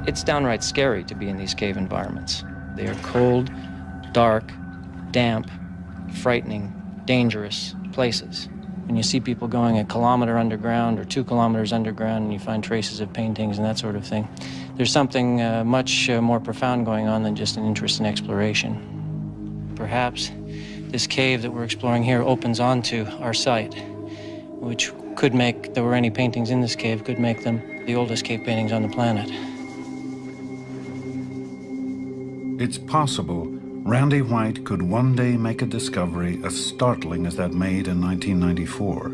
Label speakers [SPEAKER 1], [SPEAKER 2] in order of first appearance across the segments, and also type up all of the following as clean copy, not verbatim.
[SPEAKER 1] It's downright scary to be in these cave environments. They are cold, dark, damp, frightening, dangerous places. When you see people going a kilometer underground or 2 kilometers underground and you find traces of paintings and that sort of thing, there's something much more profound going on than just an interest in exploration. Perhaps this cave that we're exploring here opens onto our site, which could make, if there were any paintings in this cave, could make them the oldest cave paintings on the planet.
[SPEAKER 2] It's possible Randy White could one day make a discovery as startling as that made in 1994,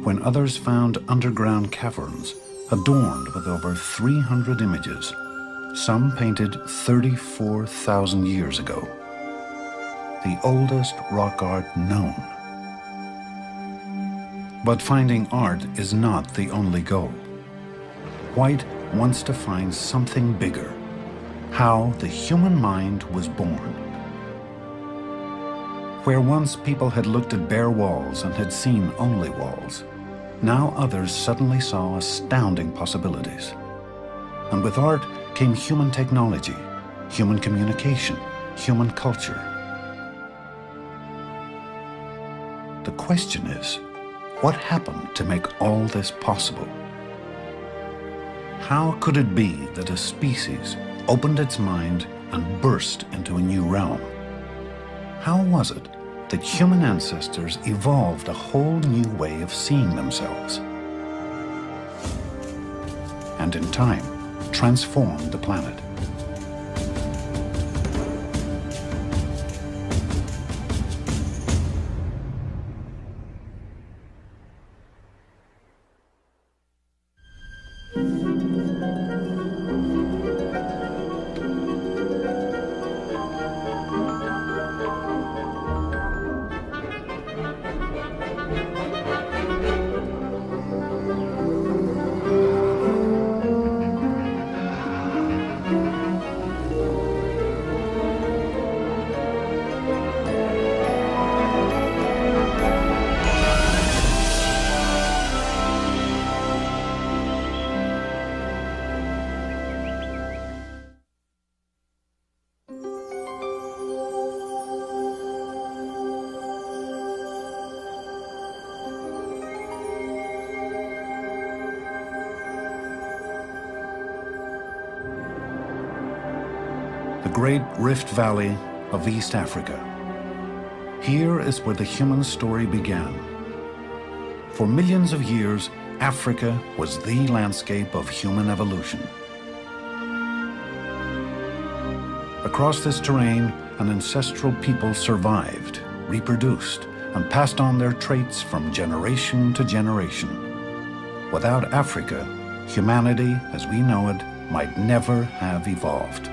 [SPEAKER 2] when others found underground caverns adorned with over 300 images, some painted 34,000 years ago. The oldest rock art known. But finding art is not the only goal. White wants to find something bigger, how the human mind was born. Where once people had looked at bare walls and had seen only walls, now others suddenly saw astounding possibilities. And with art came human technology, human communication, human culture. The question is, what happened to make all this possible? How could it be that a species opened its mind and burst into a new realm? How was it that human ancestors evolved a whole new way of seeing themselves? And in time, transformed the planet. The Great Rift Valley of East Africa. Here is where the human story began. For millions of years, Africa was the landscape of human evolution. Across this terrain, an ancestral people survived, reproduced, and passed on their traits from generation to generation. Without Africa, humanity as we know it might never have evolved.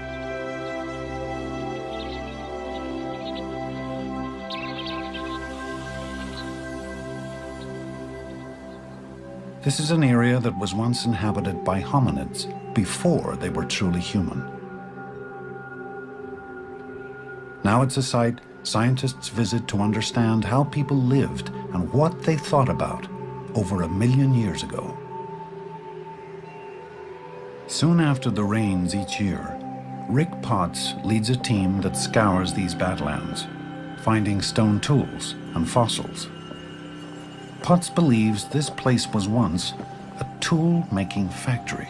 [SPEAKER 2] This is an area that was once inhabited by hominids before they were truly human. Now it's a site scientists visit to understand how people lived and what they thought about over 1 million years ago. Soon after the rains each year, Rick Potts leads a team that scours these badlands, finding stone tools and fossils. Potts believes this place was once a tool-making factory.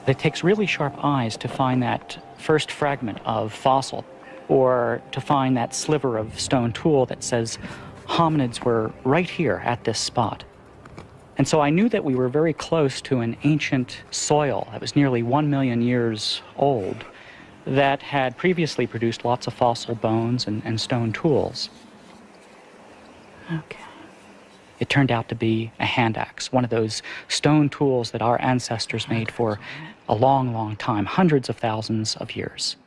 [SPEAKER 3] It takes really sharp eyes to find that first fragment of fossil, or to find that sliver of stone tool that says hominids were right here at this spot. And so I knew that we were very close to an ancient soil that was nearly 1 million years old that had previously produced lots of fossil bones and stone tools. Okay. It turned out to be a hand axe, one of those stone tools that our ancestors made for a long, long time, hundreds of thousands of years.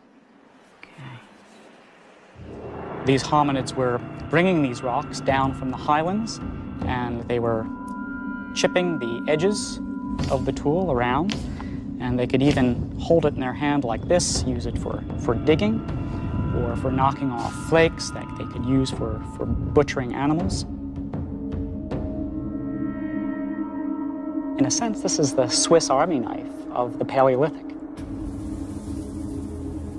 [SPEAKER 3] Okay. These hominids were bringing these rocks down from the highlands, and they were chipping the edges of the tool around, and they could even hold it in their hand like this, use it for digging, or for knocking off flakes that they could use for In a sense, this is the Swiss Army knife of the Paleolithic.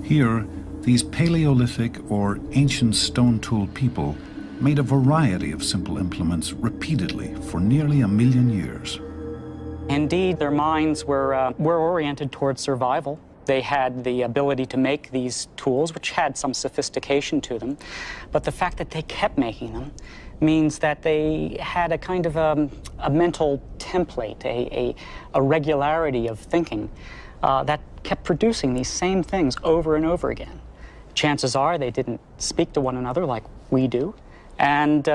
[SPEAKER 2] Here, these Paleolithic or ancient stone tool people made a variety of simple implements repeatedly for nearly 1 million years.
[SPEAKER 3] Indeed, their minds were oriented towards survival. They had the ability to make these tools, which had some sophistication to them. But the fact that they kept making them means that they had a kind of a mental template, a regularity of thinking that kept producing these same things over and over again. Chances are they didn't speak to one another like we do, and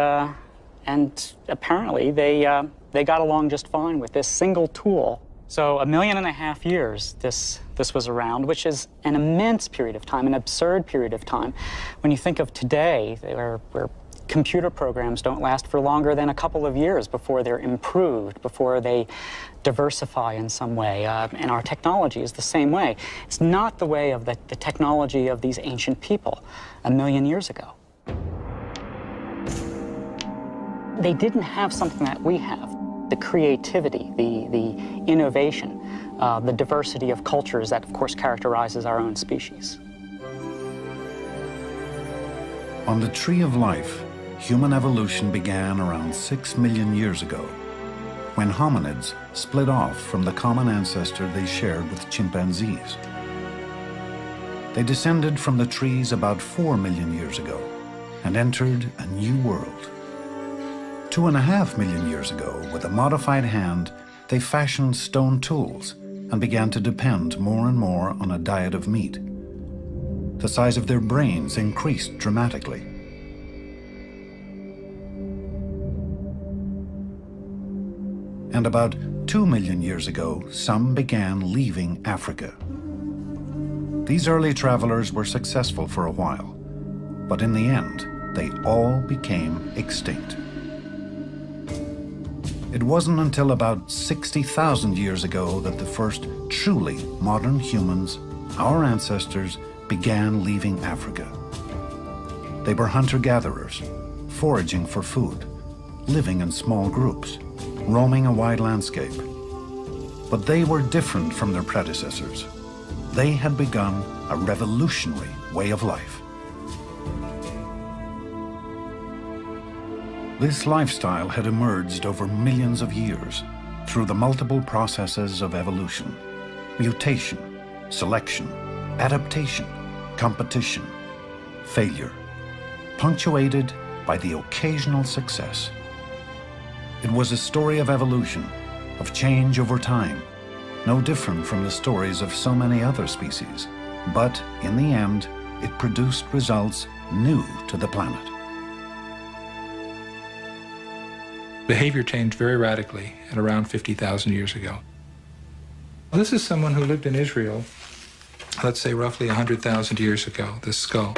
[SPEAKER 3] apparently they got along just fine with this single tool. So 1.5 million years this was around, which is an immense period of time, an absurd period of time. When you think of today, where computer programs don't last for longer than a couple of years before they're improved, before they diversify in some way, and our technology is the same way. It's not the way of the technology of these ancient people 1 million years ago. They didn't have something that we have. The creativity, the innovation, the diversity of cultures that, of course, characterizes our own species.
[SPEAKER 2] On the Tree of Life, human evolution began around 6 million years ago, when hominids split off from the common ancestor they shared with chimpanzees. They descended from the trees about 4 million years ago and entered a new world. 2.5 million years ago, with a modified hand, they fashioned stone tools and began to depend more and more on a diet of meat. The size of their brains increased dramatically. And about 2 million years ago, some began leaving Africa. These early travelers were successful for a while, but in the end, they all became extinct. It wasn't until about 60,000 years ago that the first truly modern humans, our ancestors, began leaving Africa. They were hunter-gatherers, foraging for food, living in small groups, roaming a wide landscape. But they were different from their predecessors. They had begun a revolutionary way of life. This lifestyle had emerged over millions of years through the multiple processes of evolution: mutation, selection, adaptation, competition, failure, punctuated by the occasional success. It was a story of evolution, of change over time, no different from the stories of so many other species. But in the end, it produced results new to the planet.
[SPEAKER 4] Behavior changed very radically at around 50,000 years ago. This is someone who lived in Israel, let's say roughly 100,000 years ago, this skull.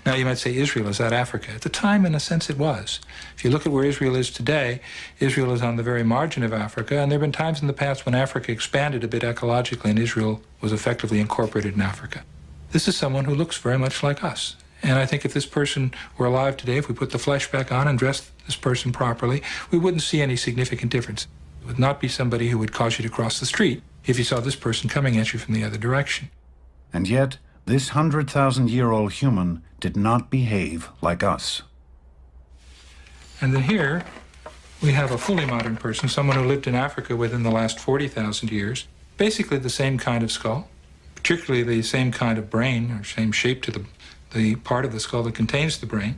[SPEAKER 4] Now you might say, Israel, is that Africa? At the time, in a sense, it was. If you look at where Israel is today, Israel is on the very margin of Africa, and there have been times in the past when Africa expanded a bit ecologically and Israel was effectively incorporated in Africa. This is someone who looks very much like us. And I think if this person were alive today, if we put the flesh back on and dressed this person properly, we wouldn't see any significant difference. It would not be somebody who would cause you to cross the street if you saw this person coming at you from the other direction.
[SPEAKER 2] And yet, this 100,000-year-old human did not behave like us.
[SPEAKER 4] And then here, we have a fully modern person, someone who lived in Africa within the last 40,000 years, basically the same kind of skull, particularly the same kind of brain, or same shape to the part of the skull that contains the brain.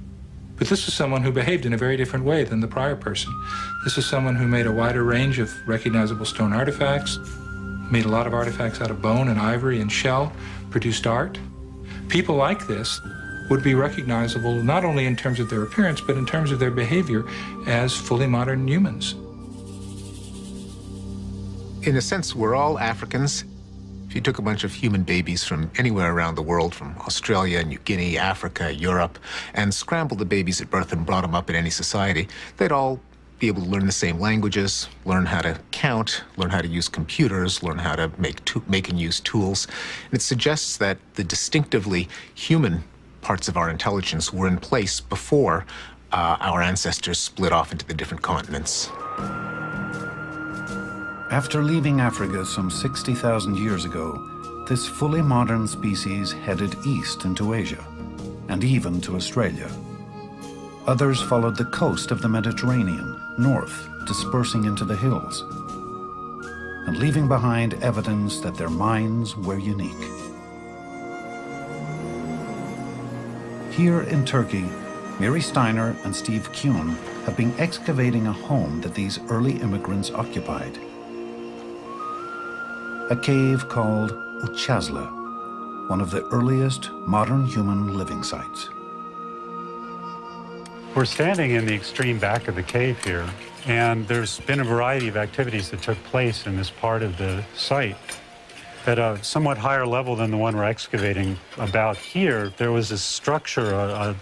[SPEAKER 4] But this is someone who behaved in a very different way than the prior person. This is someone who made a wider range of recognizable stone artifacts, made a lot of artifacts out of bone and ivory and shell, produced art. People like this would be recognizable not only in terms of their appearance, but in terms of their behavior as fully modern humans.
[SPEAKER 5] In a sense, we're all Africans. If you took a bunch of human babies from anywhere around the world, from Australia, New Guinea, Africa, Europe, and scrambled the babies at birth and brought them up in any society, they'd all be able to learn the same languages, learn how to count, learn how to use computers, learn how to make and use tools. And it suggests that the distinctively human parts of our intelligence were in place before our ancestors split off into the different continents.
[SPEAKER 2] After leaving Africa some 60,000 years ago, this fully modern species headed east into Asia, and even to Australia. Others followed the coast of the Mediterranean, north, dispersing into the hills, and leaving behind evidence that their minds were unique. Here in Turkey, Mary Steiner and Steve Kuhn have been excavating a home that these early immigrants occupied. A cave called Uchazla, one of the earliest modern human living sites.
[SPEAKER 6] We're standing in the extreme back of the cave here, and there's been a variety of activities that took place in this part of the site. At a somewhat higher level than the one we're excavating about here, there was a structure, a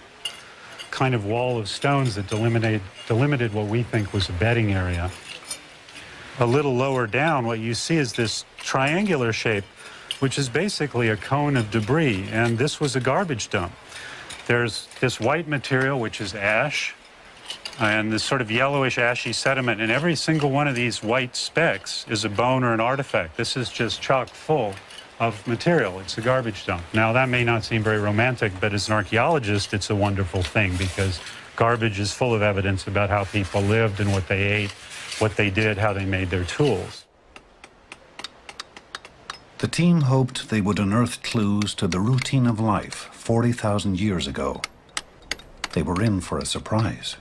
[SPEAKER 6] kind of wall of stones that delimited what we think was a bedding area. A little lower down, what you see is this triangular shape, which is basically a cone of debris, and this was a garbage dump. There's this white material, which is ash, and this sort of yellowish ashy sediment, and every single one of these white specks is a bone or an artifact. This is just chock full of material. It's a garbage dump. Now, that may not seem very romantic, but as an archaeologist, it's a wonderful thing because garbage is full of evidence about how people lived and what they ate, what they did, how they made their tools.
[SPEAKER 2] The team hoped they would unearth clues to the routine of life 40,000 years ago. They were in for a surprise.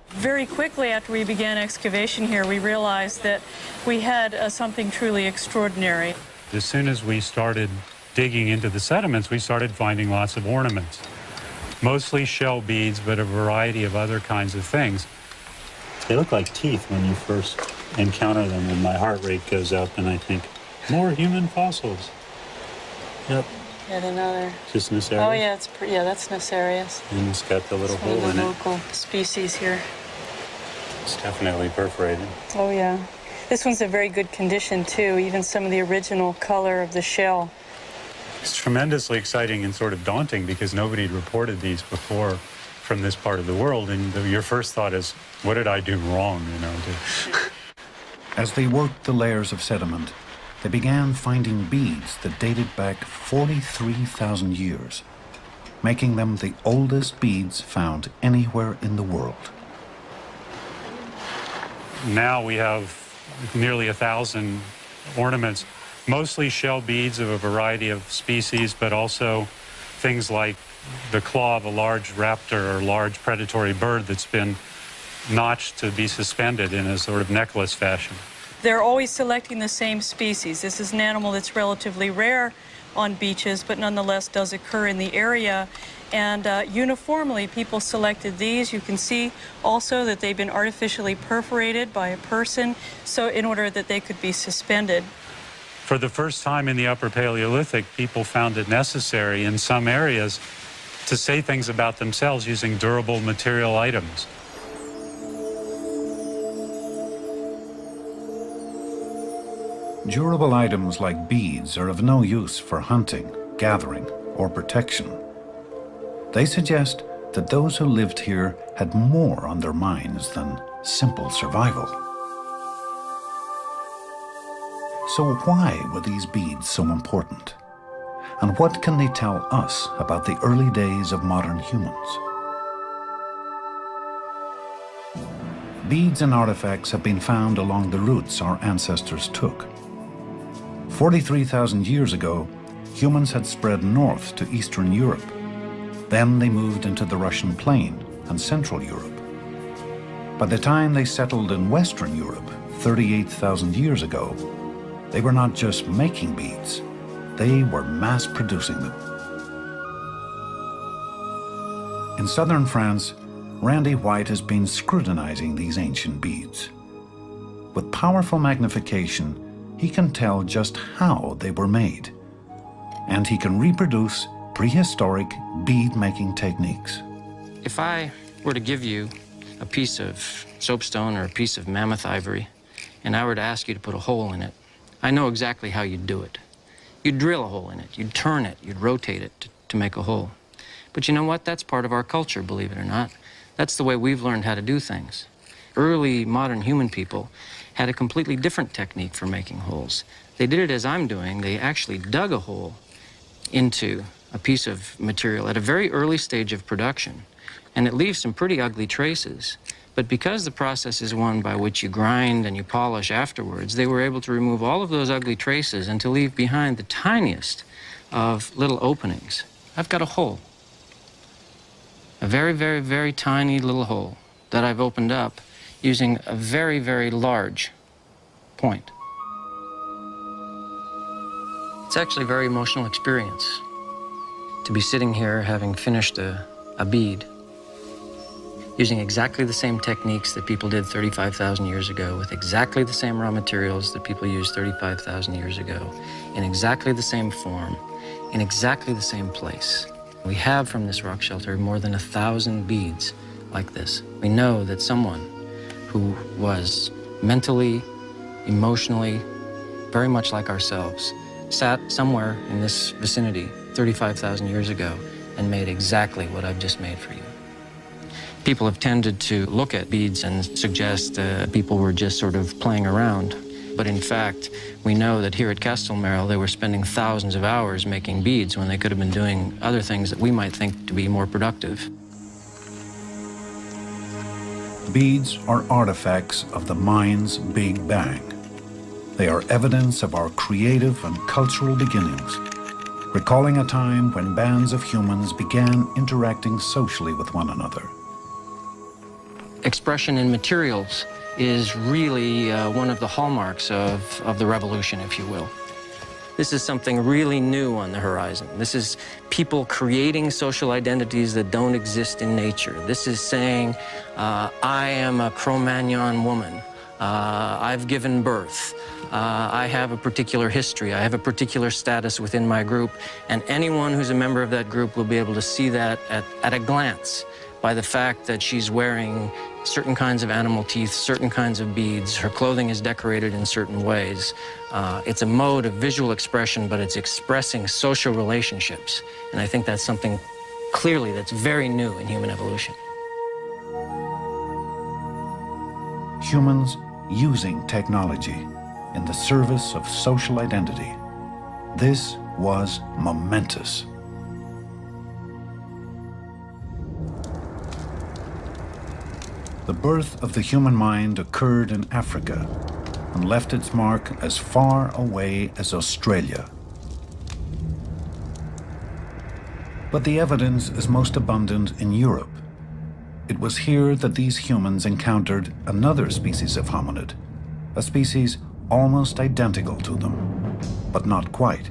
[SPEAKER 7] Very quickly after we began excavation here, we realized that we had something truly extraordinary.
[SPEAKER 6] As soon as we started digging into the sediments, we started finding lots of ornaments. Mostly shell beads, but a variety of other kinds of things. They look like teeth when you first encounter them, and my heart rate goes up, and I think, more human fossils. Yep.
[SPEAKER 7] Yet another.
[SPEAKER 6] Just Nicerius?
[SPEAKER 7] Oh, yeah, that's Nicerius.
[SPEAKER 6] And it's got the little
[SPEAKER 7] It's
[SPEAKER 6] hole
[SPEAKER 7] one of
[SPEAKER 6] in
[SPEAKER 7] the
[SPEAKER 6] it.
[SPEAKER 7] local species here.
[SPEAKER 6] It's definitely perforated.
[SPEAKER 7] Oh, yeah. This one's in very good condition, too, even some of the original color of the shell.
[SPEAKER 6] It's tremendously exciting and sort of daunting because nobody had reported these before from this part of the world, and your first thought is, what did I do wrong, you know?
[SPEAKER 2] As they worked the layers of sediment, they began finding beads that dated back 43,000 years, making them the oldest beads found anywhere in the world.
[SPEAKER 6] Now we have nearly 1,000 ornaments, mostly shell beads of a variety of species, but also things like the claw of a large raptor or large predatory bird that's been notched to be suspended in a sort of necklace fashion.
[SPEAKER 7] They're always selecting the same species. This is an animal that's relatively rare on beaches, but nonetheless does occur in the area. And uniformly, people selected these. You can see also that they've been artificially perforated by a person, so in order that they could be suspended.
[SPEAKER 6] For the first time in the Upper Paleolithic, people found it necessary in some areas to say things about themselves using durable material items.
[SPEAKER 2] Durable items like beads are of no use for hunting, gathering, or protection. They suggest that those who lived here had more on their minds than simple survival. So why were these beads so important? And what can they tell us about the early days of modern humans? Beads and artifacts have been found along the routes our ancestors took. 43,000 years ago, humans had spread north to Eastern Europe. Then they moved into the Russian plain and Central Europe. By the time they settled in Western Europe, 38,000 years ago, they were not just making beads, they were mass-producing them. In southern France, Randy White has been scrutinizing these ancient beads. With powerful magnification, he can tell just how they were made, and he can reproduce prehistoric bead-making techniques.
[SPEAKER 1] If I were to give you a piece of soapstone or a piece of mammoth ivory, and I were to ask you to put a hole in it, I know exactly how you'd do it. You'd drill a hole in it, you'd turn it, you'd rotate it to make a hole. But you know what? That's part of our culture, believe it or not. That's the way we've learned how to do things. Early modern human people had a completely different technique for making holes. They did it as I'm doing. They actually dug a hole into a piece of material at a very early stage of production, and it leaves some pretty ugly traces. But because the process is one by which you grind and you polish afterwards, they were able to remove all of those ugly traces and to leave behind the tiniest of little openings. I've got a hole. A very, very, very tiny little hole that I've opened up using a very, very large point. It's actually a very emotional experience to be sitting here having finished a bead using exactly the same techniques that people did 35,000 years ago, with exactly the same raw materials that people used 35,000 years ago, in exactly the same form, in exactly the same place. We have from this rock shelter more than 1,000 beads like this. We know that someone who was mentally, emotionally, very much like ourselves, sat somewhere in this vicinity 35,000 years ago and made exactly what I've just made for you. People have tended to look at beads and suggest people were just sort of playing around. But in fact, we know that here at Castelmerle, they were spending thousands of hours making beads when they could have been doing other things that we might think to be more productive.
[SPEAKER 2] Beads are artifacts of the mind's Big Bang. They are evidence of our creative and cultural beginnings, recalling a time when bands of humans began interacting socially with one another.
[SPEAKER 1] Expression in materials is really one of the hallmarks of the revolution, if you will. This is something really new on the horizon. This is people creating social identities that don't exist in nature. This is saying, I am a Cro-Magnon woman. I've given birth. I have a particular history. I have a particular status within my group, and anyone who's a member of that group will be able to see that at a glance by the fact that she's wearing certain kinds of animal teeth, certain kinds of beads. Her clothing is decorated in certain ways. It's a mode of visual expression, but it's expressing social relationships. And I think that's something clearly that's very new in human evolution.
[SPEAKER 2] Humans using technology in the service of social identity. This was momentous. The birth of the human mind occurred in Africa and left its mark as far away as Australia. But the evidence is most abundant in Europe. It was here that these humans encountered another species of hominid, a species almost identical to them, but not quite.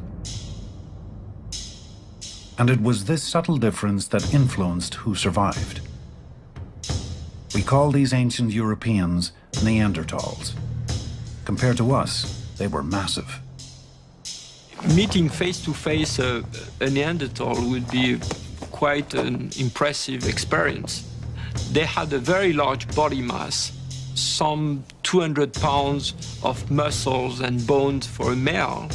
[SPEAKER 2] And it was this subtle difference that influenced who survived. We call these ancient Europeans Neanderthals. Compared to us, they were massive.
[SPEAKER 8] Meeting face-to-face a Neanderthal would be quite an impressive experience. They had a very large body mass, some 200 pounds of muscles and bones for a male.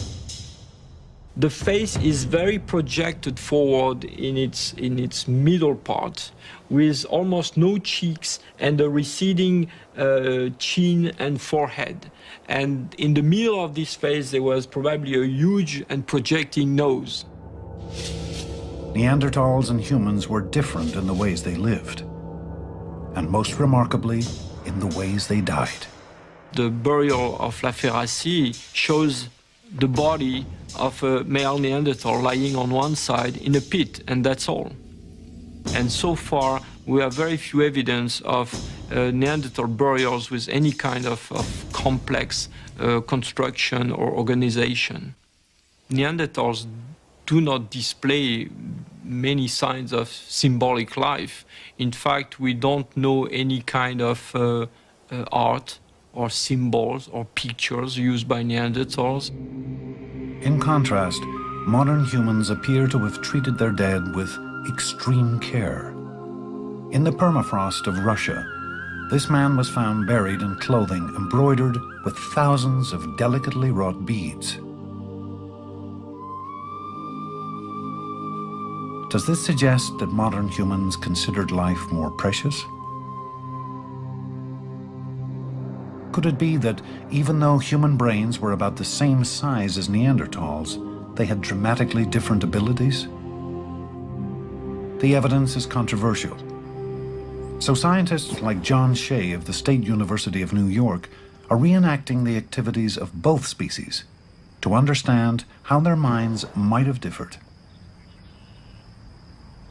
[SPEAKER 8] The face is very projected forward in its middle part, with almost no cheeks and a receding chin and forehead. And in the middle of this face, there was probably a huge and projecting nose.
[SPEAKER 2] Neanderthals and humans were different in the ways they lived, and most remarkably, in the ways they died.
[SPEAKER 8] The burial of La Ferracie shows the body of a male Neanderthal lying on one side in a pit, and that's all. And so far, we have very few evidence of Neanderthal burials with any kind of complex construction or organization. Neanderthals do not display many signs of symbolic life. In fact, we don't know any kind of art or symbols or pictures used by Neanderthals.
[SPEAKER 2] In contrast, modern humans appear to have treated their dead with extreme care. In the permafrost of Russia, this man was found buried in clothing embroidered with thousands of delicately wrought beads. Does this suggest that modern humans considered life more precious? Could it be that even though human brains were about the same size as Neanderthals, they had dramatically different abilities? The evidence is controversial. So scientists like John Shea of the State University of New York are reenacting the activities of both species to understand how their minds might have differed.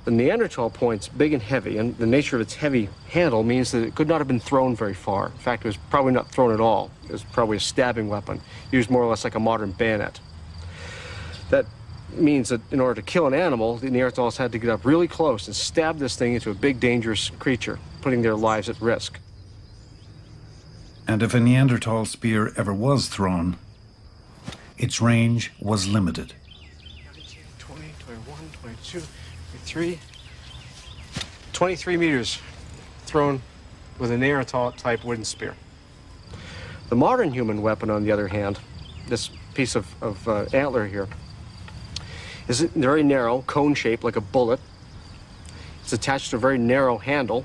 [SPEAKER 9] The Neanderthal point's big and heavy, and the nature of its heavy handle means that it could not have been thrown very far. In fact, it was probably not thrown at all. It was probably a stabbing weapon, used more or less like a modern bayonet. That means that in order to kill an animal, the Neanderthals had to get up really close and stab this thing into a big, dangerous creature, putting their lives at risk.
[SPEAKER 2] And if a Neanderthal spear ever was thrown, its range was limited.
[SPEAKER 9] 19, 20, 21, 22, 23, 23 meters thrown with a Neanderthal-type wooden spear. The modern human weapon, on the other hand, this piece of antler here, is very narrow, cone-shaped, like a bullet. It's attached to a very narrow handle.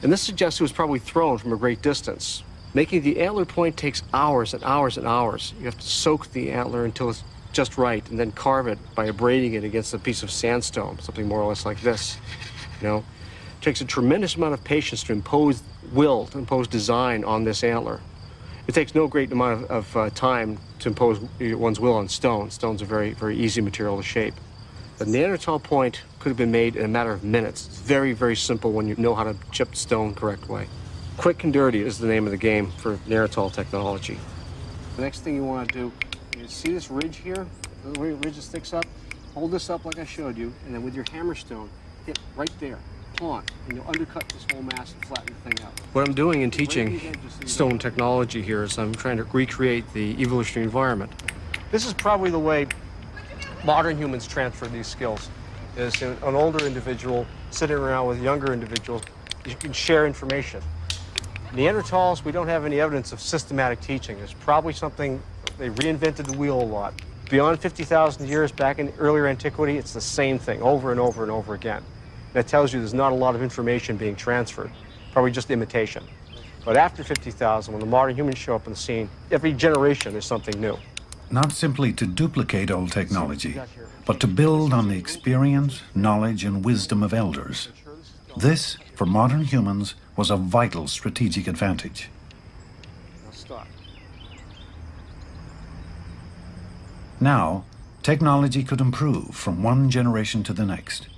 [SPEAKER 9] And this suggests it was probably thrown from a great distance. Making the antler point takes hours and hours and hours. You have to soak the antler until it's just right, and then carve it by abrading it against a piece of sandstone, something more or less like this. You know, it takes a tremendous amount of patience to impose will, to impose design on this antler. It takes no great amount of time to impose one's will on stone. Stone's a very, very easy material to shape. The Neanderthal point could have been made in a matter of minutes. It's very, very simple when you know how to chip stone the correct way. Quick and dirty is the name of the game for Neanderthal technology. The next thing you want to do is see this ridge here, the way the ridge sticks up? Hold this up like I showed you, and then with your hammerstone, hit right there, pawn, and you'll undercut this whole mass and flatten the thing out. What I'm doing in teaching stone technology here is I'm trying to recreate the evolutionary environment. This is probably the way modern humans transfer these skills, is an older individual sitting around with younger individuals. You can share information. Neanderthals, we don't have any evidence of systematic teaching. It's probably something, they reinvented the wheel a lot. Beyond 50,000 years back in earlier antiquity, it's the same thing over and over and over again. That tells you there's not a lot of information being transferred, probably just imitation. But after 50,000, when the modern humans show up on the scene, every generation there's something new.
[SPEAKER 2] Not simply to duplicate old technology, but to build on the experience, knowledge, and wisdom of elders. This, for modern humans, was a vital strategic advantage.
[SPEAKER 9] Now stop.
[SPEAKER 2] Now, technology could improve from one generation to the next.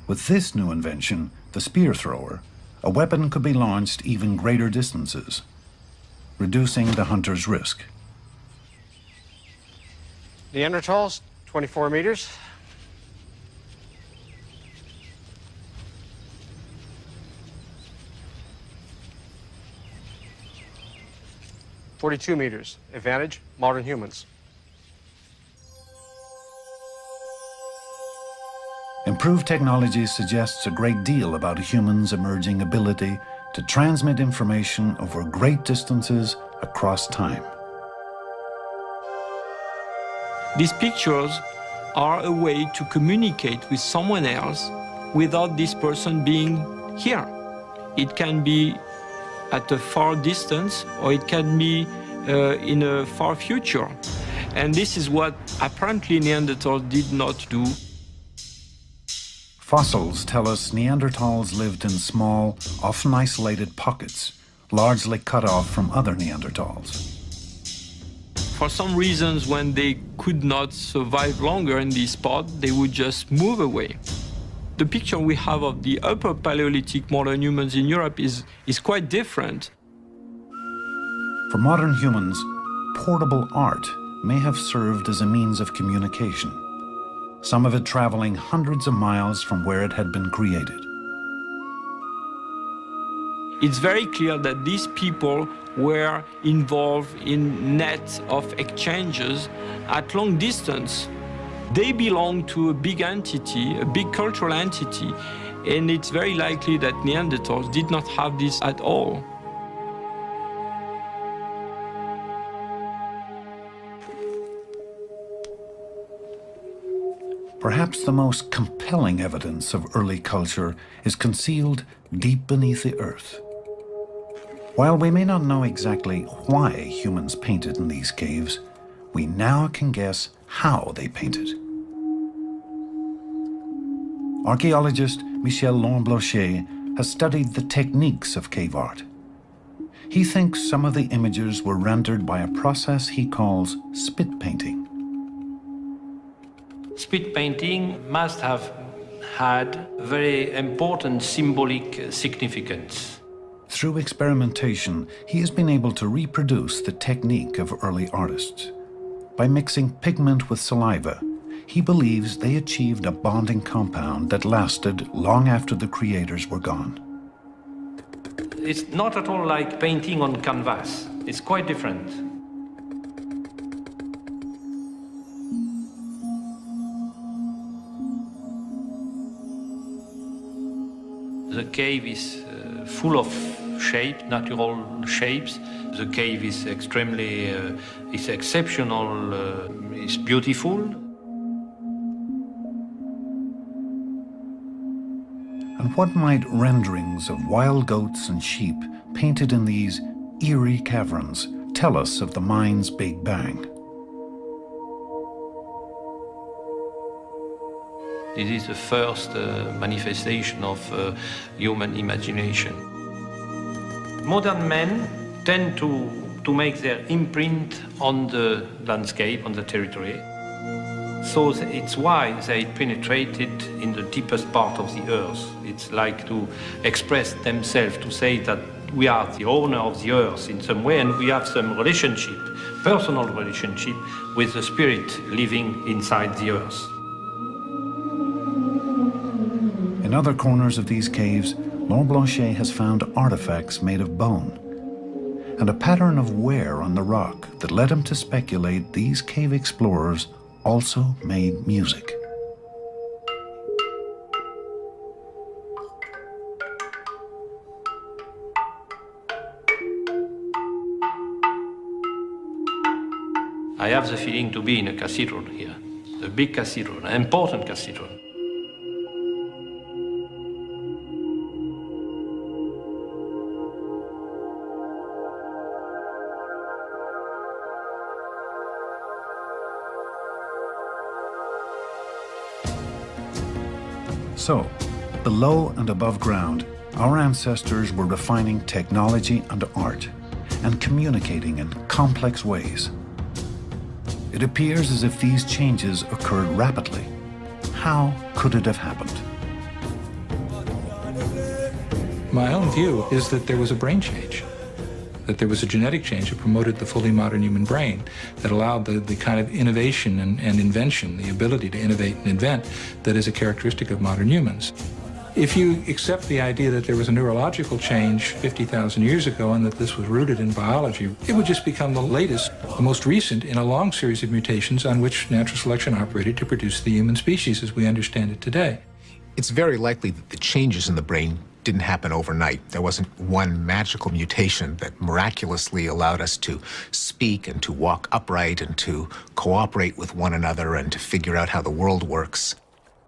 [SPEAKER 2] With this new invention, the spear thrower, a weapon could be launched even greater distances, reducing the hunter's risk.
[SPEAKER 9] Neanderthals, 24 meters. .42 meters. Advantage, modern humans.
[SPEAKER 2] Improved technology suggests a great deal about a human's emerging ability to transmit information over great distances across time.
[SPEAKER 8] These pictures are a way to communicate with someone else without this person being here. It can be at a far distance, or it can be in a far future. And this is what apparently Neanderthals did not do.
[SPEAKER 2] Fossils tell us Neanderthals lived in small, often isolated pockets, largely cut off from other Neanderthals.
[SPEAKER 8] For some reasons, when they could not survive longer in this spot, they would just move away. The picture we have of the upper Paleolithic modern humans in Europe is quite different.
[SPEAKER 2] For modern humans, portable art may have served as a means of communication, some of it traveling hundreds of miles from where it had been created.
[SPEAKER 8] It's very clear that these people were involved in nets of exchanges at long distance. They belong to a big entity, a big cultural entity, and it's very likely that Neanderthals did not have this at all.
[SPEAKER 2] Perhaps the most compelling evidence of early culture is concealed deep beneath the earth. While we may not know exactly why humans painted in these caves, we now can guess how they painted. Archaeologist Michel Lamblanchet has studied the techniques of cave art. He thinks some of the images were rendered by a process he calls spit painting.
[SPEAKER 10] Spit painting must have had very important symbolic significance.
[SPEAKER 2] Through experimentation, he has been able to reproduce the technique of early artists. By mixing pigment with saliva, he believes they achieved a bonding compound that lasted long after the creators were gone.
[SPEAKER 10] It's not at all like painting on canvas. It's quite different. The cave is full of shape, natural shapes. The cave is extremely, it's exceptional, it's beautiful.
[SPEAKER 2] And what might renderings of wild goats and sheep painted in these eerie caverns tell us of the mind's Big Bang?
[SPEAKER 10] This is the first manifestation of human imagination. Modern men tend to make their imprint on the landscape, on the territory. So it's why they penetrated in the deepest part of the earth. It's like to express themselves, to say that we are the owner of the earth in some way, and we have some relationship, personal relationship, with the spirit living inside the earth.
[SPEAKER 2] In other corners of these caves, Lamblanchet has found artifacts made of bone and a pattern of wear on the rock that led him to speculate these cave explorers also made music.
[SPEAKER 10] I have the feeling to be in a cathedral here, a big cathedral, an important cathedral.
[SPEAKER 2] So, below and above ground, our ancestors were refining technology and art and communicating in complex ways. It appears as if these changes occurred rapidly. How could it have happened?
[SPEAKER 4] My own view is that there was a brain change, that there was a genetic change that promoted the fully modern human brain, that allowed the kind of innovation and invention, the ability to innovate and invent that is a characteristic of modern humans. If you accept the idea that there was a neurological change 50,000 years ago and that this was rooted in biology, it would just become the latest, the most recent in a long series of mutations on which natural selection operated to produce the human species as we understand it today.
[SPEAKER 5] It's very likely that the changes in the brain didn't happen overnight. There wasn't one magical mutation that miraculously allowed us to speak and to walk upright and to cooperate with one another and to figure out how the world works.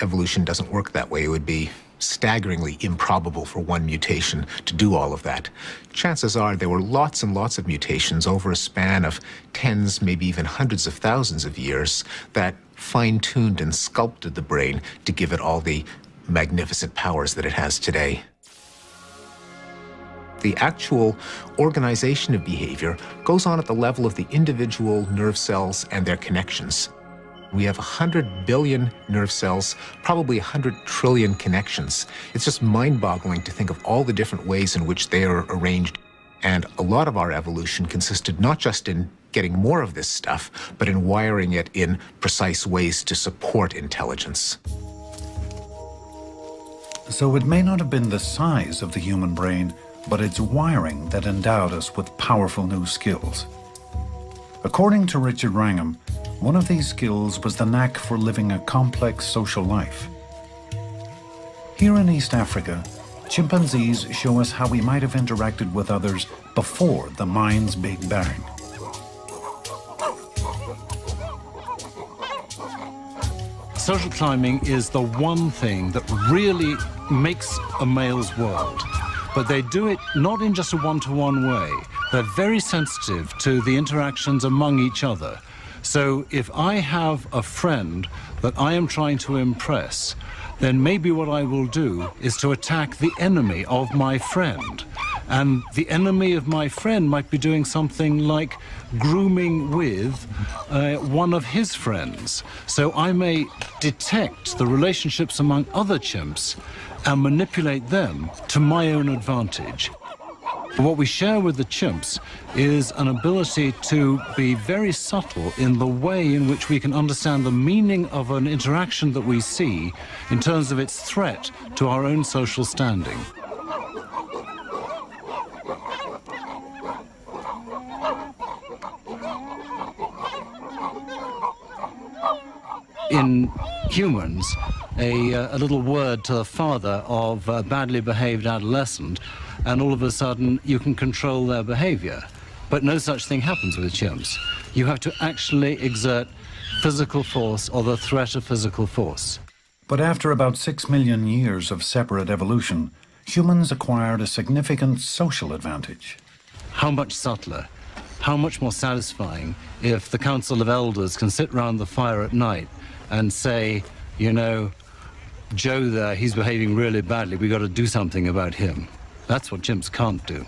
[SPEAKER 5] Evolution doesn't work that way. It would be staggeringly improbable for one mutation to do all of that. Chances are there were lots and lots of mutations over a span of tens, maybe even hundreds of thousands of years that fine-tuned and sculpted the brain to give it all the magnificent powers that it has today. The actual organization of behavior goes on at the level of the individual nerve cells and their connections. We have 100 billion nerve cells, probably 100 trillion connections. It's just mind-boggling to think of all the different ways in which they are arranged. And a lot of our evolution consisted not just in getting more of this stuff, but in wiring it in precise ways to support intelligence.
[SPEAKER 2] So it may not have been the size of the human brain, but its wiring that endowed us with powerful new skills. According to Richard Wrangham, one of these skills was the knack for living a complex social life. Here in East Africa, chimpanzees show us how we might have interacted with others before the mind's Big Bang.
[SPEAKER 11] Social climbing is the one thing that really makes a male's world. but they do it not in just a one-to-one way. They're very sensitive to the interactions among each other. So if I have a friend that I am trying to impress, then maybe what I will do is to attack the enemy of my friend. And the enemy of my friend might be doing something like grooming with one of his friends. So I may detect the relationships among other chimps and manipulate them to my own advantage. What we share with the chimps is an ability to be very subtle in the way in which we can understand the meaning of an interaction that we see in terms of its threat to our own social standing. In humans, a little word to the father of a badly behaved adolescent, and all of a sudden you can control their behavior. But no such thing happens with chimps. You have to actually exert physical force or the threat of physical force.
[SPEAKER 2] But after about 6 million years of separate evolution, humans acquired a significant social advantage.
[SPEAKER 11] How much subtler, how much more satisfying if the Council of Elders can sit round the fire at night and say, you know, Joe there, he's behaving really badly, we've got to do something about him. That's what chimps can't do.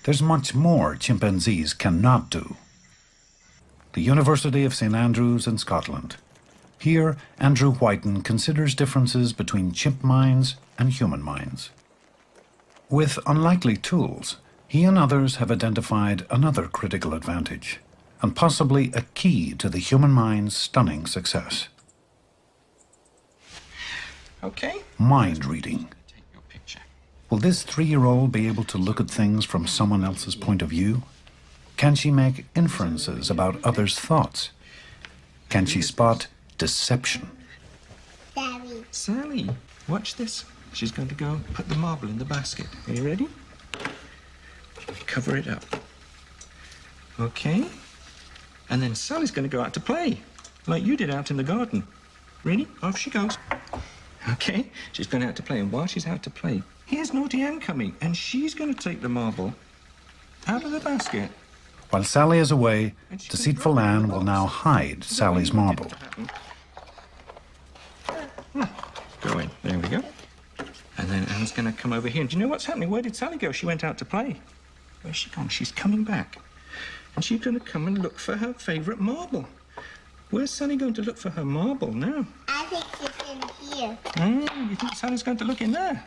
[SPEAKER 2] There's much more chimpanzees cannot do. The University of St Andrews in Scotland. Here, Andrew Whiten considers differences between chimp minds and human minds. With unlikely tools, he and others have identified another critical advantage, and possibly a key to the human mind's stunning success.
[SPEAKER 10] Okay.
[SPEAKER 2] Mind reading.
[SPEAKER 10] Take your picture.
[SPEAKER 2] Will this 3-year-old be able to look at things from someone else's point of view? Can she make inferences about others' thoughts? Can she spot deception?
[SPEAKER 12] Daddy.
[SPEAKER 10] Sally, watch this. She's going to go put the marble in the basket. Are you ready? Cover it up. Okay. And then Sally's going to go out to play, like you did out in the garden. Ready? Off she goes. Okay, she's going out to play, and while she's out to play, here's Naughty Ann coming, and she's going to take the marble out of the basket.
[SPEAKER 2] While Sally is away, deceitful Anne will now hide Sally's marble.
[SPEAKER 10] Go in. There we go. And then Anne's going to come over here. And do you know what's happening? Where did Sally go? She went out to play. Where's she gone? She's coming back. And she's going to come and look for her favourite marble. Where's Sally going to look for her marble now?
[SPEAKER 12] I think it's in here.
[SPEAKER 10] You think Sally's going to look in there?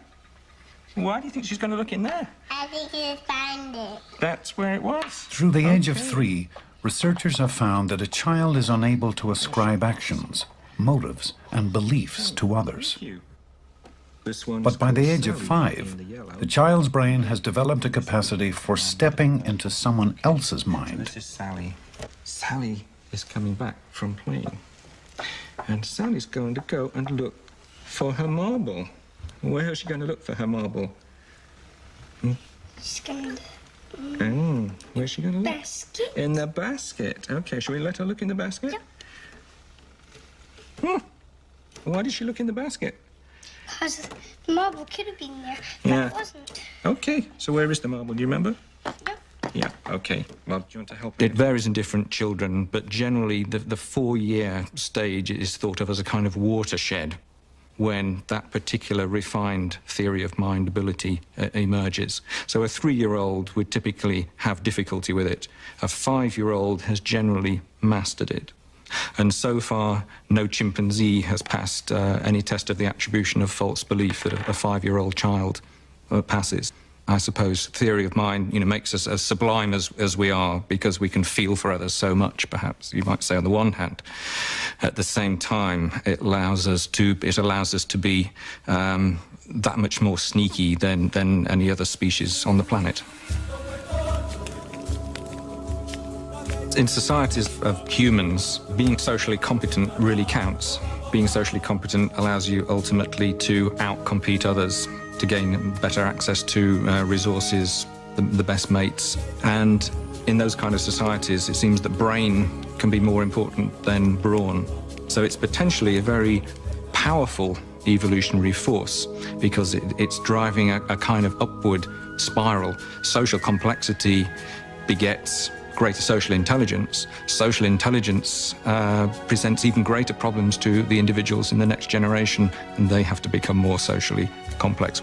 [SPEAKER 10] Why do you think she's going to look in there?
[SPEAKER 12] I think it's find it.
[SPEAKER 10] That's where it was.
[SPEAKER 2] Through the age of 3, researchers have found that a child is unable to ascribe actions, motives, and beliefs to others. But by the age of 5, the child's brain has developed a capacity for stepping into someone else's mind.
[SPEAKER 10] This is Sally. Sally is coming back from playing. And Sally's going to go and look for her marble. Where is she going to look for her marble?
[SPEAKER 12] She's going
[SPEAKER 10] to... where's she going to look?
[SPEAKER 12] Basket.
[SPEAKER 10] In the basket. Okay, shall we let her look in the basket?
[SPEAKER 12] Yep.
[SPEAKER 10] Why did she look in the basket?
[SPEAKER 12] Because the marble could have been there, but it wasn't.
[SPEAKER 10] Okay, so where is the marble? Do you remember?
[SPEAKER 12] Yep.
[SPEAKER 10] Yeah, okay. Well, do you want to help? It varies in different children, but generally the 4-year stage is thought of as a kind of watershed when that particular refined theory of mind ability emerges. So a 3-year-old would typically have difficulty with it. A 5-year-old has generally mastered it. And so far, no chimpanzee has passed any test of the attribution of false belief that a 5-year-old child passes. I suppose theory of mind, makes us as sublime as we are because we can feel for others so much, perhaps, you might say, on the one hand. At the same time, it allows us to be that much more sneaky than any other species on the planet. In societies of humans, being socially competent really counts. Being socially competent allows you ultimately to outcompete others, to gain better access to resources, the best mates. And in those kind of societies, it seems that brain can be more important than brawn. So it's potentially a very powerful
[SPEAKER 13] evolutionary force because it's driving a kind of upward spiral. Social complexity begets greater social intelligence. Social intelligence presents even greater problems to the individuals in the next generation, and they have to become more socially complex.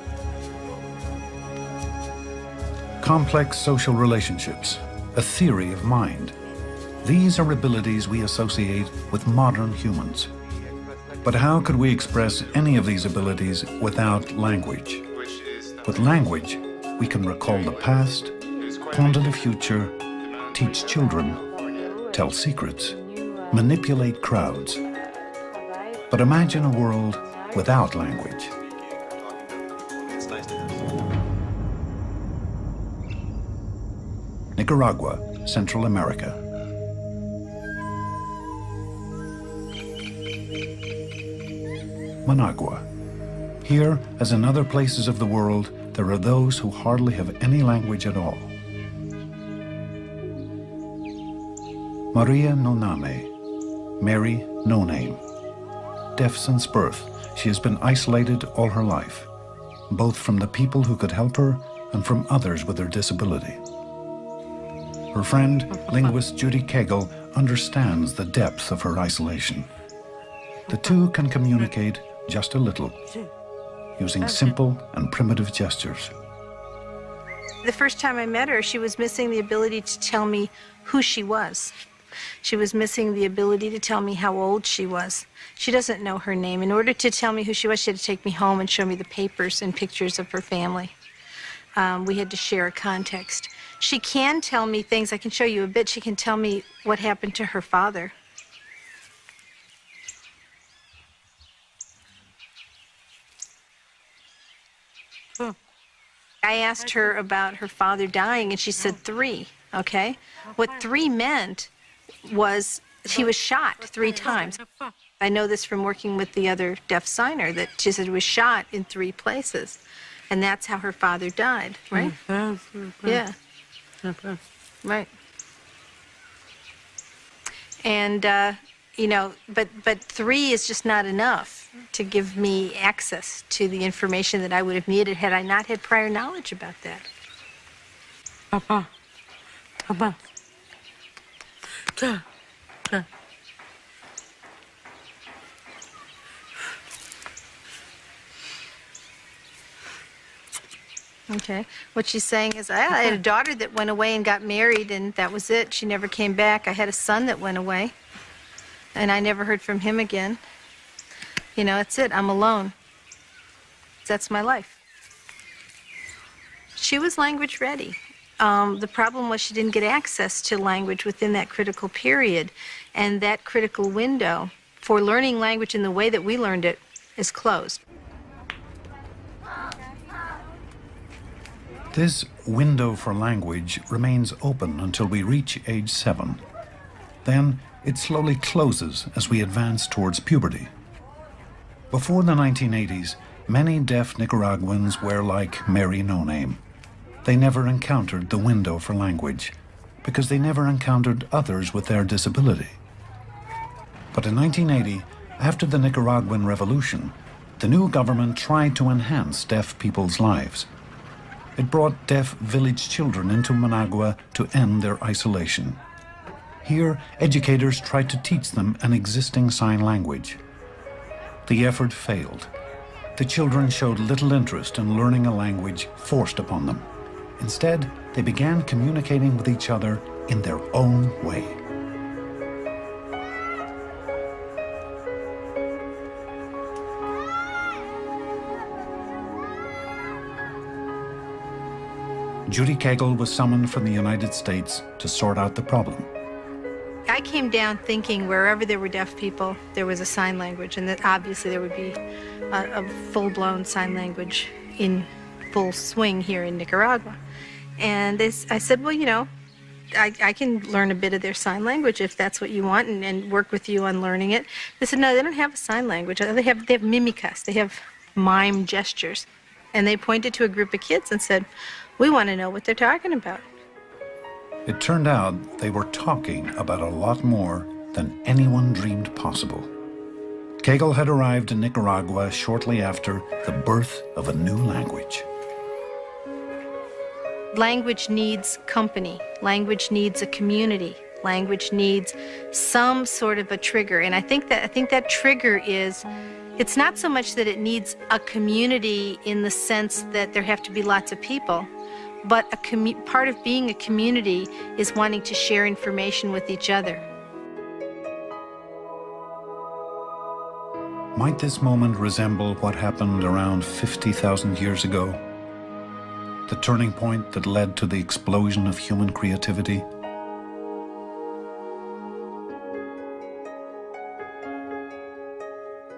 [SPEAKER 2] Complex social relationships, a theory of mind. These are abilities we associate with modern humans. But how could we express any of these abilities without language? With language, we can recall the past, ponder the future, teach children, tell secrets, manipulate crowds. But imagine a world without language. Nicaragua, Central America. Managua. Here, as in other places of the world, there are those who hardly have any language at all. Maria No Name, Mary No Name. Deaf since birth, she has been isolated all her life, both from the people who could help her and from others with her disability. Her friend, linguist Judy Cagle, understands the depth of her isolation. The two can communicate just a little, using simple and primitive gestures.
[SPEAKER 14] The first time I met her, she was missing the ability to tell me who she was. She was missing the ability to tell me how old she was. She doesn't know her name. In order to tell me who she was, she had to take me home and show me the papers and pictures of her family. We had to share a context. She can tell me things. I can show you a bit. She can tell me what happened to her father. I asked her about her father dying, and she said 3, okay? What 3 meant was he was shot 3 times. I know this from working with the other deaf signer, that she said he was shot in 3 places. And that's how her father died, right? Yeah. Right. And, you know, but 3 is just not enough to give me access to the information that I would have needed had I not had prior knowledge about that.
[SPEAKER 15] Papa. Papa.
[SPEAKER 14] Okay. What she's saying is, I had a daughter that went away and got married, and that was it. She never came back. I had a son that went away, and I never heard from him again. You know, that's it. I'm alone. That's my life. She was language ready. The problem was she didn't get access to language within that critical period, and that critical window for learning language in the way that we learned it is closed.
[SPEAKER 2] This window for language remains open until we reach age 7. Then it slowly closes as we advance towards puberty. Before the 1980s, many deaf Nicaraguans were like Mary No Name. They never encountered the window for language because they never encountered others with their disability. But in 1980, after the Nicaraguan Revolution, the new government tried to enhance deaf people's lives. It brought deaf village children into Managua to end their isolation. Here, educators tried to teach them an existing sign language. The effort failed. The children showed little interest in learning a language forced upon them. Instead, they began communicating with each other in their own way. Judy Cagle was summoned from the United States to sort out the problem.
[SPEAKER 14] I came down thinking wherever there were deaf people, there was a sign language, and that obviously there would be a full-blown sign language in full swing here in Nicaragua. And I said, well, you know, I can learn a bit of their sign language if that's what you want, and work with you on learning it. They said, no, they don't have a sign language. They have mimicas. They have mime gestures. And they pointed to a group of kids and said, we want to know what they're talking about.
[SPEAKER 2] It turned out they were talking about a lot more than anyone dreamed possible. Kegel had arrived in Nicaragua shortly after the birth of a new language.
[SPEAKER 14] Language needs company. Language needs a community. Language needs some sort of a trigger. And I think that trigger is, it's not so much that it needs a community in the sense that there have to be lots of people, but part of being a community is wanting to share information with each other.
[SPEAKER 2] Might this moment resemble what happened around 50,000 years ago? The turning point that led to the explosion of human creativity?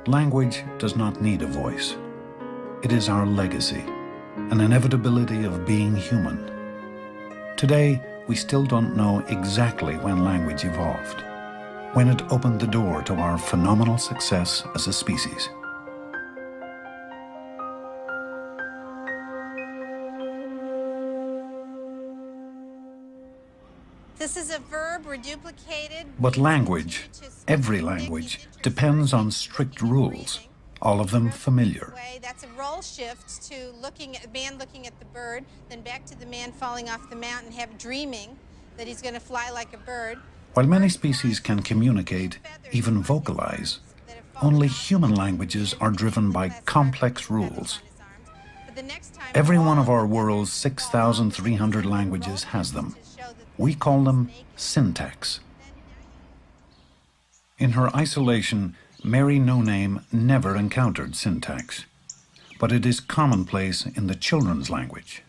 [SPEAKER 2] Language does not need a voice. It is our legacy, an inevitability of being human. Today, we still don't know exactly when language evolved, when it opened the door to our phenomenal success as a species.
[SPEAKER 14] This is a verb reduplicated.
[SPEAKER 2] But language, every language, depends on strict rules, all of them familiar.
[SPEAKER 14] That's a role shift to man looking at the bird, then back to the man falling off the mountain, dreaming that he's going to fly like a bird.
[SPEAKER 2] While many species can communicate, even vocalize, only human languages are driven by complex rules. Every one of our world's 6,300 languages has them. We call them syntax. In her isolation, Mary No Name never encountered syntax, but it is commonplace in the children's language.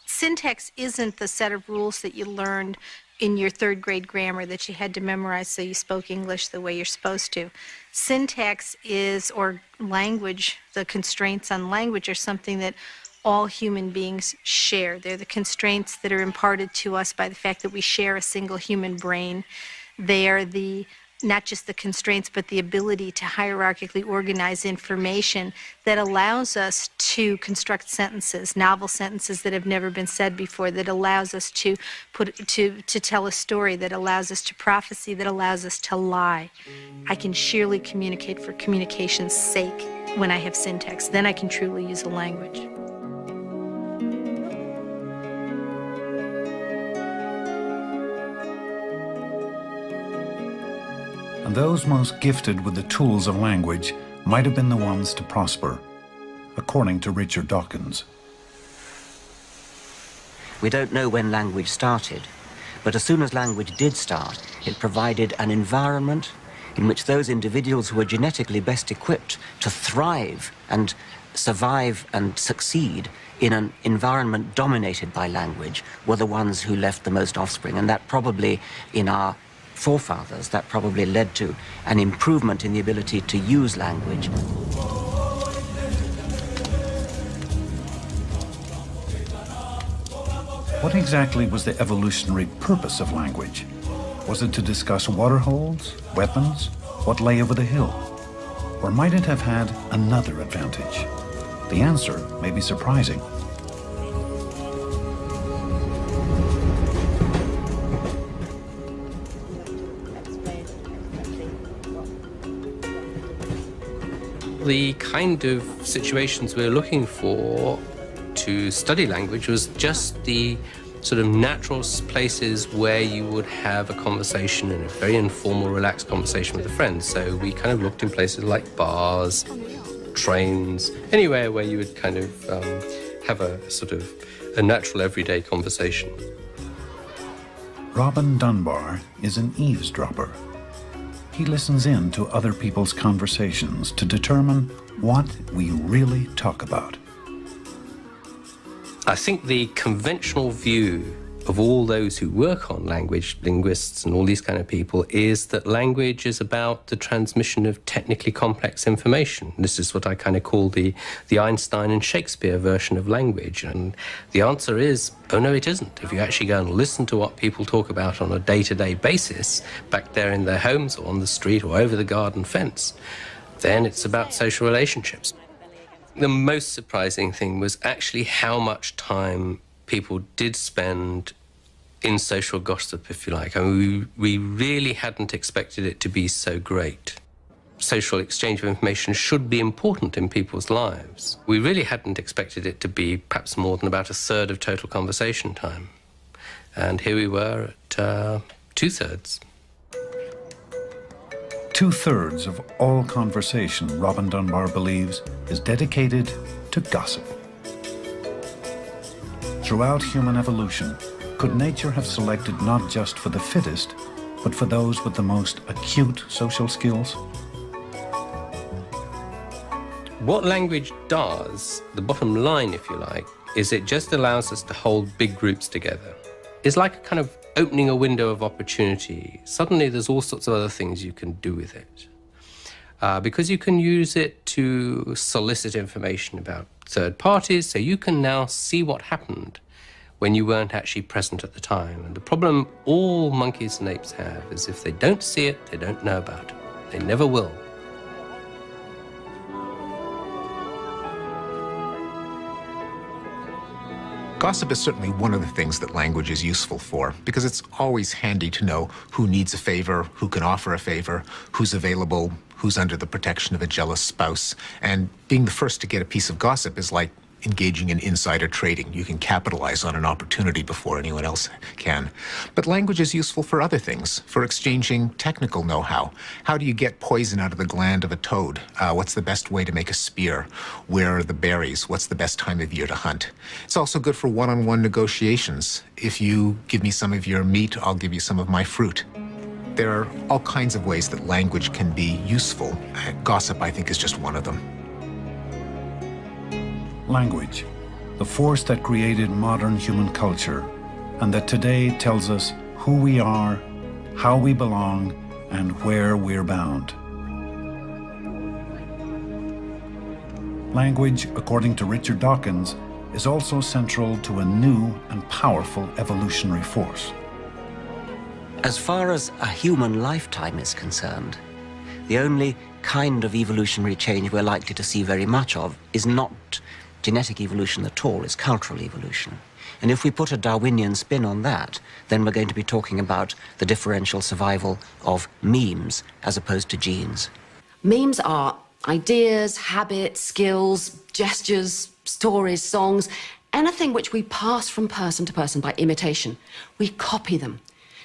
[SPEAKER 14] Syntax isn't the set of rules that you learned in your third grade grammar that you had to memorize so you spoke English the way you're supposed to. Syntax is, or language, the constraints on language are something that all human beings share. They're the constraints that are imparted to us by the fact that we share a single human brain. They are not just the constraints, but the ability to hierarchically organize information that allows us to construct sentences, novel sentences that have never been said before, that allows us to tell a story, that allows us to prophesy, that allows us to lie. I can sheerly communicate for communication's sake when I have syntax. Then I can truly use a language.
[SPEAKER 2] And those most gifted with the tools of language might have been the ones to prosper, according to Richard Dawkins.
[SPEAKER 16] We don't know when language started, but as soon as language did start, it provided an environment in which those individuals who were genetically best equipped to thrive and survive and succeed in an environment dominated by language were the ones who left the most offspring. And that probably, in our forefathers, that probably led to an improvement in the ability to use language.
[SPEAKER 2] What exactly was the evolutionary purpose of language? Was it to discuss water holes, weapons, what lay over the hill? Or might it have had another advantage? The answer may be surprising.
[SPEAKER 17] The kind of situations we're looking for to study language was just the sort of natural places where you would have a conversation, and a very informal, relaxed conversation with a friend. So we kind of looked in places like bars, trains, anywhere where you would kind of have a sort of a natural everyday conversation.
[SPEAKER 2] Robin Dunbar is an eavesdropper. He listens in to other people's conversations to determine what we really talk about.
[SPEAKER 17] I think the conventional view of all those who work on language, linguists and all these kind of people, is that language is about the transmission of technically complex information. This is what I kind of call the Einstein and Shakespeare version of language. And the answer is, oh no, it isn't. If you actually go and listen to what people talk about on a day-to-day basis, back there in their homes or on the street or over the garden fence, then it's about social relationships. The most surprising thing was actually how much time people did spend in social gossip, if you like. I mean, we really hadn't expected it to be so great. social exchange of information should be important in people's lives. We really hadn't expected it to be perhaps more than about a third of total conversation time. And here we were at 2/3.
[SPEAKER 2] 2/3 of all conversation, Robin Dunbar believes, is dedicated to gossip. Throughout human evolution, could nature have selected not just for the fittest, but for those with the most acute social skills?
[SPEAKER 17] What language does, the bottom line, if you like, is it just allows us to hold big groups together. It's like a kind of opening a window of opportunity. Suddenly there's all sorts of other things you can do with it. Because you can use it to solicit information about third parties, so you can now see what happened when you weren't actually present at the time. And the problem all monkeys and apes have is if they don't see it, they don't know about it. They never will.
[SPEAKER 5] Gossip is certainly one of the things that language is useful for, because it's always handy to know who needs a favor, who can offer a favor, who's available, who's under the protection of a jealous spouse. And being the first to get a piece of gossip is like engaging in insider trading. You can capitalize on an opportunity before anyone else can. But language is useful for other things, for exchanging technical know-how. How do you get poison out of the gland of a toad? What's the best way to make a spear? Where are the berries? What's the best time of year to hunt? It's also good for one-on-one negotiations. If you give me some of your meat, I'll give you some of my fruit. There are all kinds of ways that language can be useful. Gossip, I think, is just one of them.
[SPEAKER 2] Language, the force that created modern human culture, and that today tells us who we are, how we belong, and where we're bound. Language, according to Richard Dawkins, is also central to a new and powerful evolutionary force.
[SPEAKER 16] As far as a human lifetime is concerned, the only kind of evolutionary change we're likely to see very much of is not genetic evolution at all, it's cultural evolution. And if we put a Darwinian spin on that, then we're going to be talking about the differential survival of memes as opposed to genes.
[SPEAKER 18] Memes are ideas, habits, skills, gestures, stories, songs, anything which we pass from person to person by imitation. We copy them.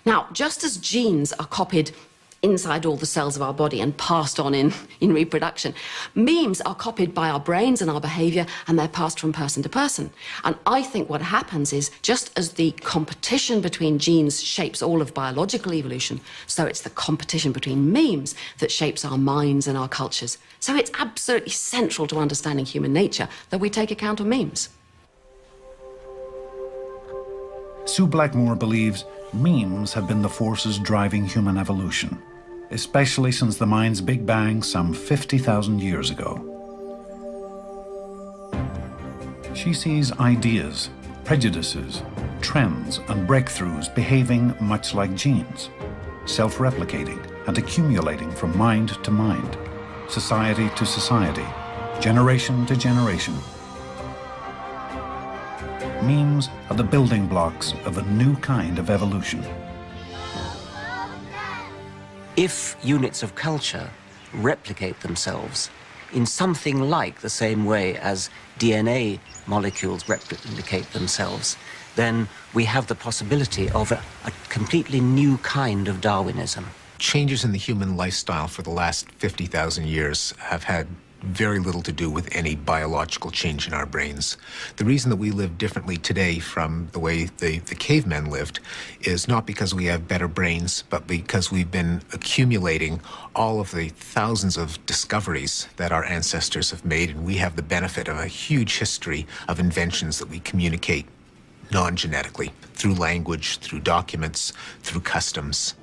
[SPEAKER 18] Now, just as genes are copied inside all the cells of our body and passed on in reproduction, memes are copied by our brains and our behavior, and they're passed from person to person. And I think what happens is, just as the competition between genes shapes all of biological evolution, so it's the competition between memes that shapes our minds and our cultures. So it's absolutely central to understanding human nature that we take account of memes.
[SPEAKER 2] Sue Blackmore believes memes have been the forces driving human evolution, especially since the mind's Big Bang some 50,000 years ago. She sees ideas, prejudices, trends, and breakthroughs behaving much like genes, self-replicating and accumulating from mind to mind, society to society, generation to generation. Memes are the building blocks of a new kind of evolution.
[SPEAKER 16] If units of culture replicate themselves in something like the same way as DNA molecules replicate themselves, then we have the possibility of a completely new kind of Darwinism.
[SPEAKER 5] Changes in the human lifestyle for the last 50,000 years have had very little to do with any biological change in our brains. The reason that we live differently today from the way the cavemen lived is not because we have better brains, but because we've been accumulating all of the thousands of discoveries that our ancestors have made, and we have the benefit of a huge history of inventions that we communicate non-genetically, through language, through documents, through customs.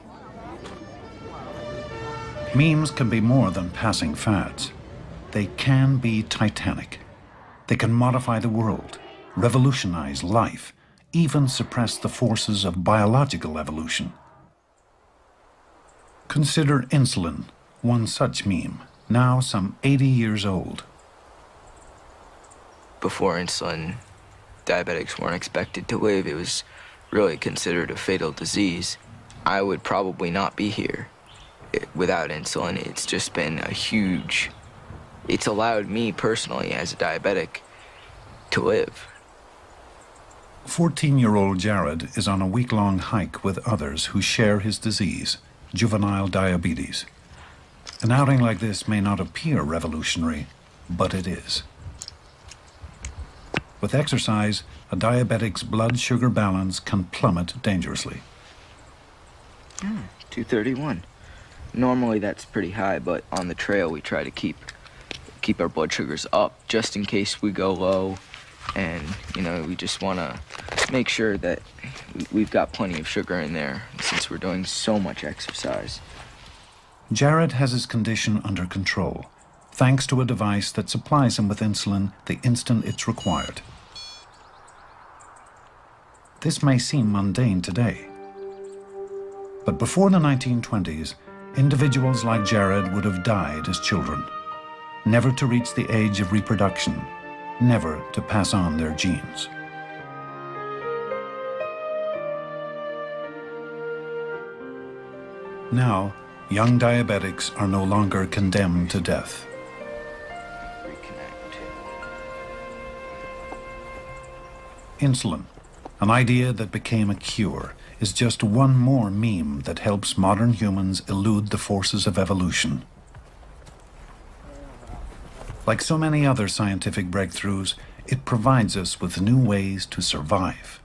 [SPEAKER 2] Memes can be more than passing fads. They can be titanic. They can modify the world, revolutionize life, even suppress the forces of biological evolution. Consider insulin, one such meme, now some 80 years old.
[SPEAKER 19] Before insulin, diabetics weren't expected to live. It was really considered a fatal disease. I would probably not be here without insulin, it's just been a huge, it's allowed me personally as a diabetic to live.
[SPEAKER 2] 14-year-old Jared is on a week-long hike with others who share his disease, juvenile diabetes. An outing like this may not appear revolutionary, but it is. With exercise, a diabetic's blood sugar balance can plummet dangerously.
[SPEAKER 19] 231. Normally that's pretty high, but on the trail we try to keep our blood sugars up just in case we go low. And, you know, we just want to make sure that we've got plenty of sugar in there since we're doing so much exercise.
[SPEAKER 2] Jared has his condition under control, thanks to a device that supplies him with insulin the instant it's required. This may seem mundane today, but before the 1920s, individuals like Jared would have died as children, never to reach the age of reproduction, never to pass on their genes. Now, young diabetics are no longer condemned to death. Insulin, an idea that became a cure, is just one more meme that helps modern humans elude the forces of evolution. Like so many other scientific breakthroughs, it provides us with new ways to survive.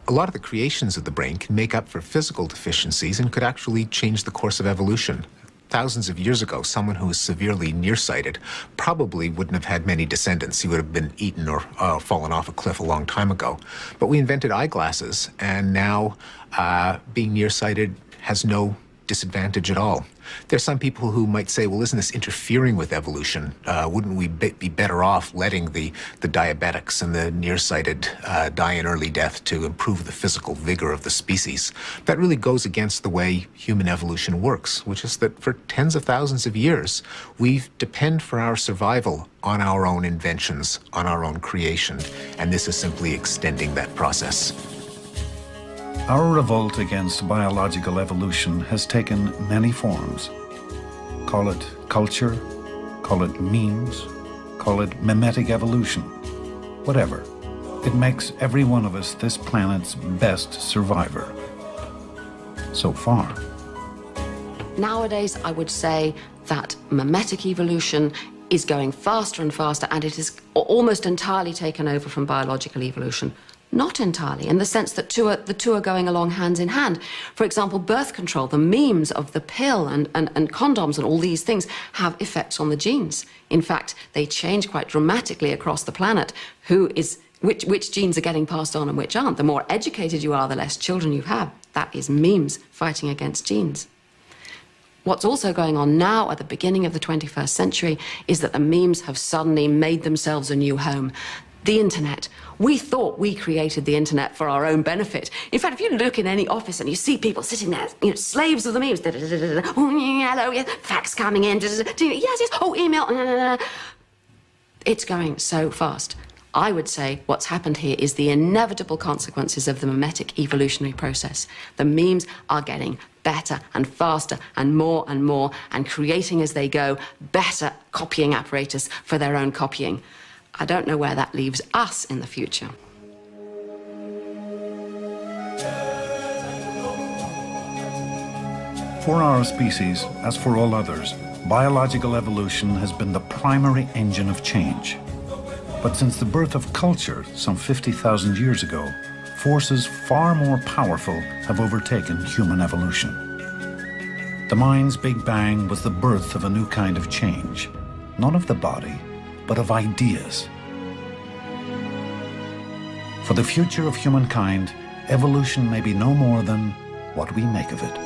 [SPEAKER 5] A lot of the creations of the brain can make up for physical deficiencies and could actually change the course of evolution. Thousands of years ago, someone who was severely nearsighted probably wouldn't have had many descendants. He would have been eaten or fallen off a cliff a long time ago. But we invented eyeglasses, and now being nearsighted has no disadvantage at all. There's some people who might say, well, isn't this interfering with evolution? Wouldn't we be better off letting the diabetics and the nearsighted die an early death to improve the physical vigor of the species? That really goes against the way human evolution works, which is that for tens of thousands of years, we depend for our survival on our own inventions, on our own creation, and this is simply extending that process.
[SPEAKER 2] Our revolt against biological evolution has taken many forms. Call it culture, call it memes, call it mimetic evolution. Whatever. It makes every one of us this planet's best survivor. So far.
[SPEAKER 18] Nowadays, I would say that mimetic evolution is going faster and faster, and it is almost entirely taken over from biological evolution. Not entirely, in the sense that the two are going along hand in hand. For example, birth control, the memes of the pill and condoms and all these things have effects on the genes. In fact, they change quite dramatically across the planet which genes are getting passed on and which aren't. The more educated you are, the less children you have. That is memes fighting against genes. What's also going on now at the beginning of the 21st century is that the memes have suddenly made themselves a new home. The internet. We thought we created the internet for our own benefit. In fact, if you look in any office and you see people sitting there, you know, slaves of the memes, oh, hello, yes, fax coming in, yes, yes, oh, email, it's going so fast. I would say what's happened here is the inevitable consequences of the mimetic evolutionary process. The memes are getting better and faster and more and creating as they go better copying apparatus for their own copying. I don't know where that leaves us in the future.
[SPEAKER 2] For our species, as for all others, biological evolution has been the primary engine of change. But since the birth of culture some 50,000 years ago, forces far more powerful have overtaken human evolution. The mind's Big Bang was the birth of a new kind of change, not of the body, but of ideas. For the future of humankind, evolution may be no more than what we make of it.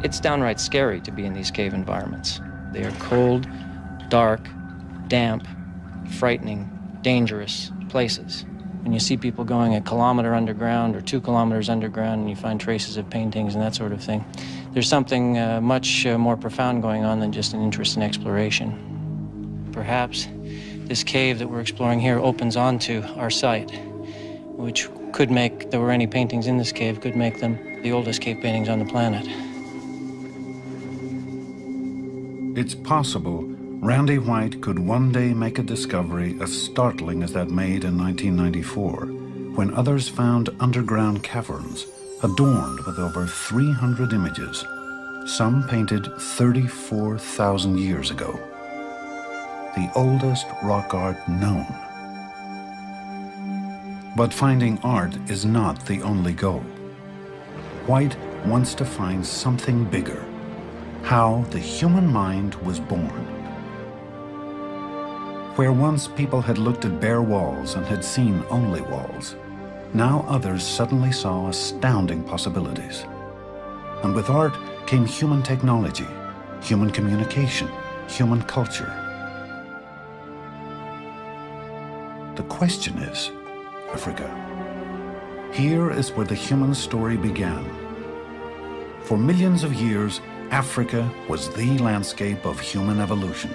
[SPEAKER 1] It's downright scary to be in these cave environments. They are cold, dark, damp, frightening, dangerous places. When you see people going a kilometer underground or 2 kilometers underground and you find traces of paintings and that sort of thing, there's something much more profound going on than just an interest in exploration. Perhaps this cave that we're exploring here opens onto our site, which could make, if there were any paintings in this cave, could make them the oldest cave paintings on the planet.
[SPEAKER 2] It's possible Randy White could one day make a discovery as startling as that made in 1994, when others found underground caverns adorned with over 300 images, some painted 34,000 years ago. The oldest rock art known. But finding art is not the only goal. White wants to find something bigger, how the human mind was born. Where once people had looked at bare walls and had seen only walls, now others suddenly saw astounding possibilities. And with art came human technology, human communication, human culture. The question is, Africa. Here is where the human story began. For millions of years, Africa was the landscape of human evolution.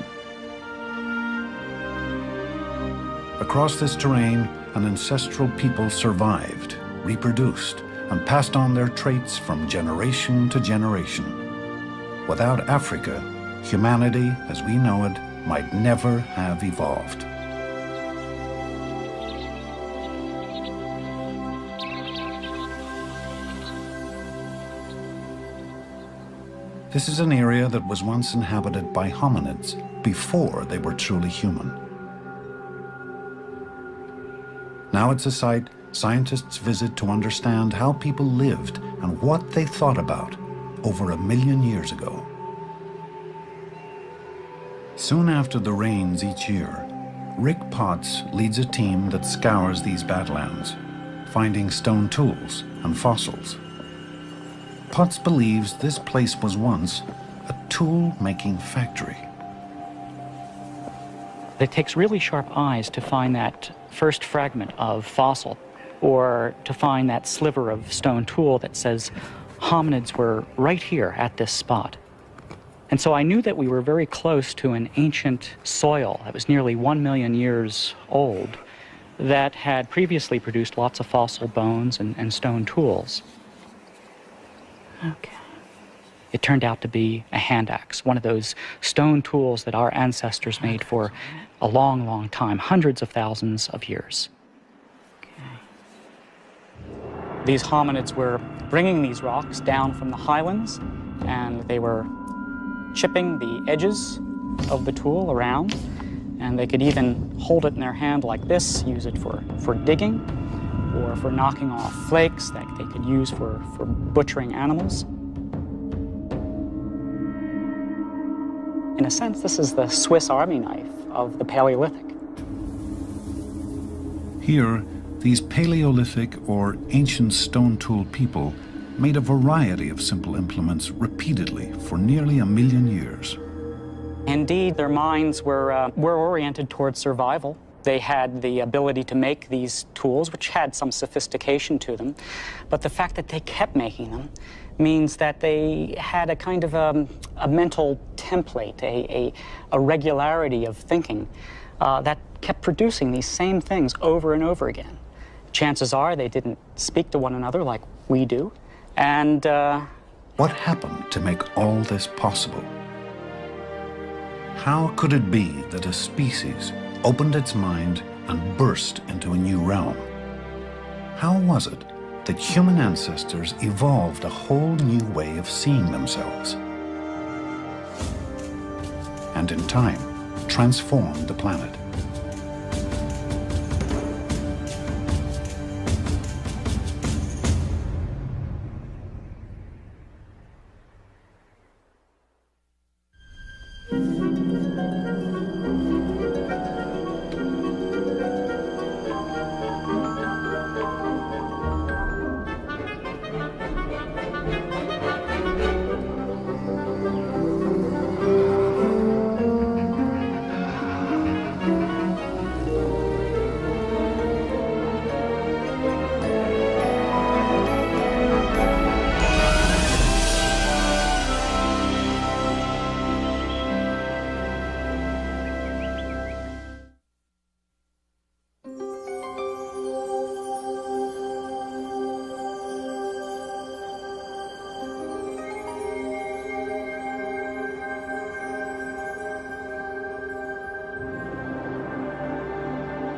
[SPEAKER 2] Across this terrain, an ancestral people survived, reproduced, and passed on their traits from generation to generation. Without Africa, humanity as we know it might never have evolved. This is an area that was once inhabited by hominids before they were truly human. Now it's a site scientists visit to understand how people lived and what they thought about over 1 million years ago. Soon after the rains each year, Rick Potts leads a team that scours these badlands, finding stone tools and fossils. Potts believes this place was once a tool-making factory.
[SPEAKER 3] It takes really sharp eyes to find that first fragment of fossil, or to find that sliver of stone tool that says hominids were right here at this spot. And so I knew that we were very close to an ancient soil that was nearly 1 million years old that had previously produced lots of fossil bones and stone tools. Okay. It turned out to be a hand axe, one of those stone tools that our ancestors made for a long, long time, hundreds of thousands of years. Okay. These hominids were bringing these rocks down from the highlands, and they were chipping the edges of the tool around, and they could even hold it in their hand like this, use it for digging, or for knocking off flakes that they could use for butchering animals. In a sense, this is the Swiss Army knife of the Paleolithic.
[SPEAKER 2] Here, these Paleolithic or ancient stone tool people made a variety of simple implements repeatedly for nearly 1 million years.
[SPEAKER 3] Indeed, their minds were oriented towards survival. They had the ability to make these tools, which had some sophistication to them, but the fact that they kept making them means that they had a kind of a mental template, a regularity of thinking that kept producing these same things over and over again. Chances are they didn't speak to one another like we do, and
[SPEAKER 2] what happened to make all this possible? How could it be that a species opened its mind and burst into a new realm? How was it that human ancestors evolved a whole new way of seeing themselves, and in time transformed the planet?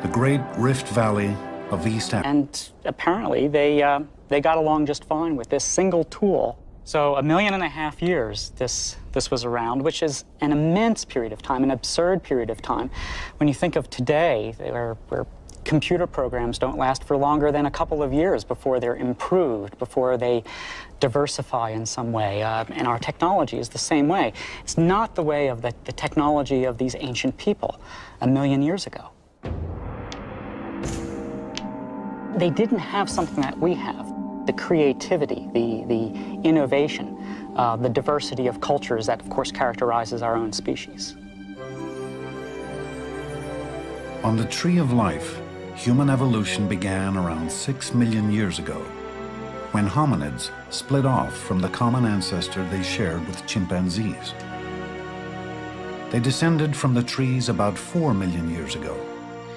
[SPEAKER 2] the great Rift Valley of East Africa.
[SPEAKER 3] And apparently they got along just fine with this single tool. So 1.5 million years this was around, which is an immense period of time, an absurd period of time. When you think of today, where computer programs don't last for longer than a couple of years before they're improved, before they diversify in some way, and our technology is the same way. It's not the way of the technology of these ancient people 1 million years ago. They didn't have something that we have, the creativity, the innovation, the diversity of cultures that, of course, characterizes our own species.
[SPEAKER 2] On the Tree of Life, human evolution began around 6 million years ago, when hominids split off from the common ancestor they shared with chimpanzees. They descended from the trees about 4 million years ago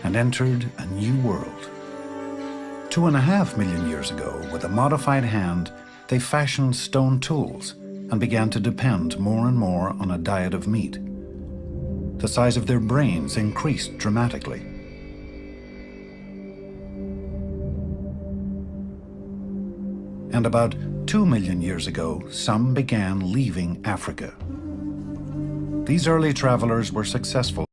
[SPEAKER 2] and entered a new world. 2.5 million years ago, with a modified hand, they fashioned stone tools and began to depend more and more on a diet of meat. The size of their brains increased dramatically. And about 2 million years ago, some began leaving Africa. These early travelers were successful